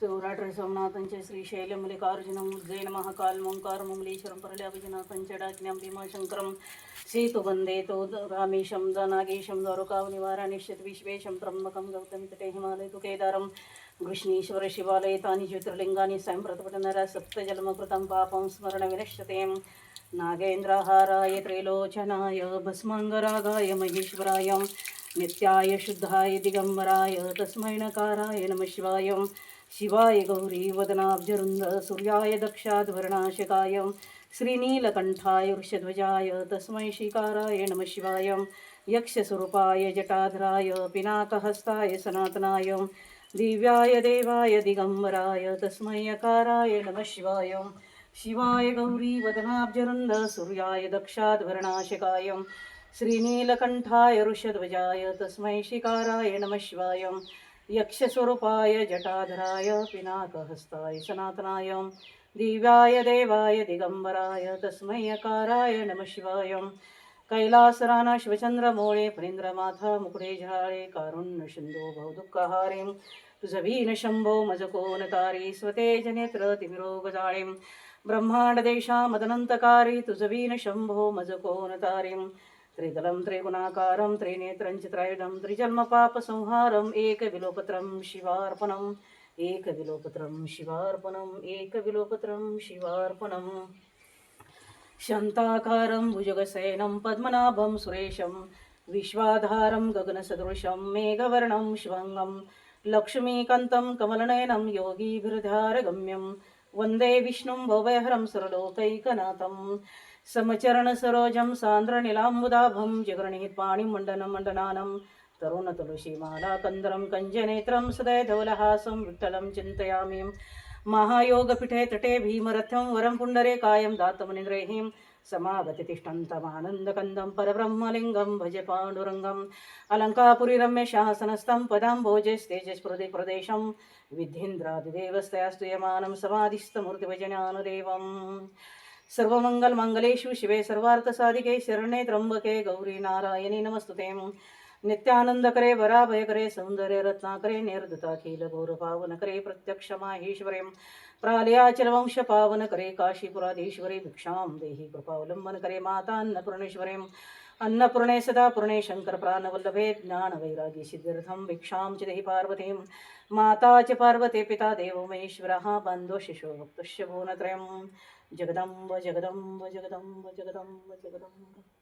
सौराष्ट्र सोमनाथंच श्रीशैलम मल्लिकार्जुनम उज्जैन महाकाल ओंकार मुमलेश्वरम परल्याभजनाथंच डाज्ञां भीमाशंकरम सेतु वंदे तो रामेशम नागेशम द्वारकाव निवारणिष्यत विश्वेशम त्र्यंबकं गौतमी तटे हिमालय तु केदारम कृष्णेश्वर शिवालये तानि ज्योतिर्लिंगानि स्वयं प्रतिपठनरा सप्तजन्मकृतं पापं स्मरण विनश्यते नागेन्द्रहाराय त्रैलोचनाय भस्माङ्गरागाय महेश्वराय नित्याय शुद्धाय दिगंबराय तस्मै नकाराय नमः शिवाय शिवाय गौरी वदनाब्जरुन्द सूर्याय दक्षाध्वरनाशकाय श्रीनीलकण्ठाय वृषध्वजाय तस्मै श्रीकाराय नमः शिवाय यक्षस्वरूपाय जटाधराय पिनाकहस्ताय सनातनाय दिव्याय देवाय दिगंबराय तस्मै यकाराय नमः शिवाय शिवाय गौरी वदनाब्जरुन्द सूर्याय दक्षाध्वरनाशकाय श्रीनीलकण्ठाय वृषध्वजाय तस्मै श्रीकाराय नमः शिवाय यक्षस्वरूपाय जटाधराय पिनाकहस्ताय सनातनाय दिव्याय देवाय दिगंबराय तस्मै यकाराय नमः शिवाय कैलासराना शिवचंद्रमौळे फणींद्रमाथा मुकुडे झाळे कारुण्य सिंधू बहुदुःखहारे तुझवीन शंभो मजकोनतारी स्वतेज नेत्र तिमिरोगजाळे ब्रह्मांड देशा मदनंतकारी तुझवीन शंभो मजकोनतारीं त्रिदलं त्रिगुणाकारं त्रिनेत्रं चित्रायुधं त्रिजन्मपापसंहारम् एकविलोपत्रं शिवार्पणम् एकविलोपत्रं शिवार्पणम् एकविलोपत्रं शिवार्पणम् शान्ताकारं भुजगशयनं पद्मनाभं सुरेशं विश्वाधारं गगनसदृशं मेघवर्णं शिवाङ्गं लक्ष्मीकान्तं कमलनयनं योगीभिर्धारगम्यं वन्दे विष्णुं भवभयहरं सर्वलोकैकनाथं समचरणसरोजं सान्द्रनीलाम्बुदाभं जगरणीपाणिमण्डनं तरुणतुलसीमाला कन्दरं कञ्जनेत्रं सदैधवलहासं विठ्ठलं चिन्तयामि महायोगपीठे तटे भीमरथं वरं पुण्डरीकायं दातमुनिग्रहीं समागति तिष्ठन्तमानन्दकन्दं परब्रह्मलिङ्गं भज पाण्डुरङ्गम् अलङ्कापुरीरम्यशासनस्थं पदाम्भोजस्तेजस्प्रदेशं विद्धीन्द्रादिदेवस्तया स्तूयमानं समाधिस्थमूर्तिभजनानुदेवम् सर्वमङ्गलमङ्गलेषु शिवे सर्वार्थसाधिके शरण्ये त्र्यम्बके गौरी नारायणी नमस्तुते नित्यानंदकरे वराभयकरे सौंदर्य रत्नाकरे निर्दुताखिल गौरपावनकरे प्रत्यक्ष माहेश्वरे प्रालयाचल वंश पावनकरे काशीपुराधीश्वरे भिक्षां देहि कृपावलंबनकरे माता अन्नपूर्णेश्वरे अन्नपूर्णे सदा पूर्णे शंकर प्राणवल्लभे ज्ञान वैरागी सिद्ध्यर्थं भिक्षां च देहि पार्वतीं माता च पार्वती पिता देवो महेश्वरः बन्धो शिशो भक्तस्य भुवनत्रयं जगदम्ब जगदम्ब जगदम्ब जगदम्ब जगदम्ब।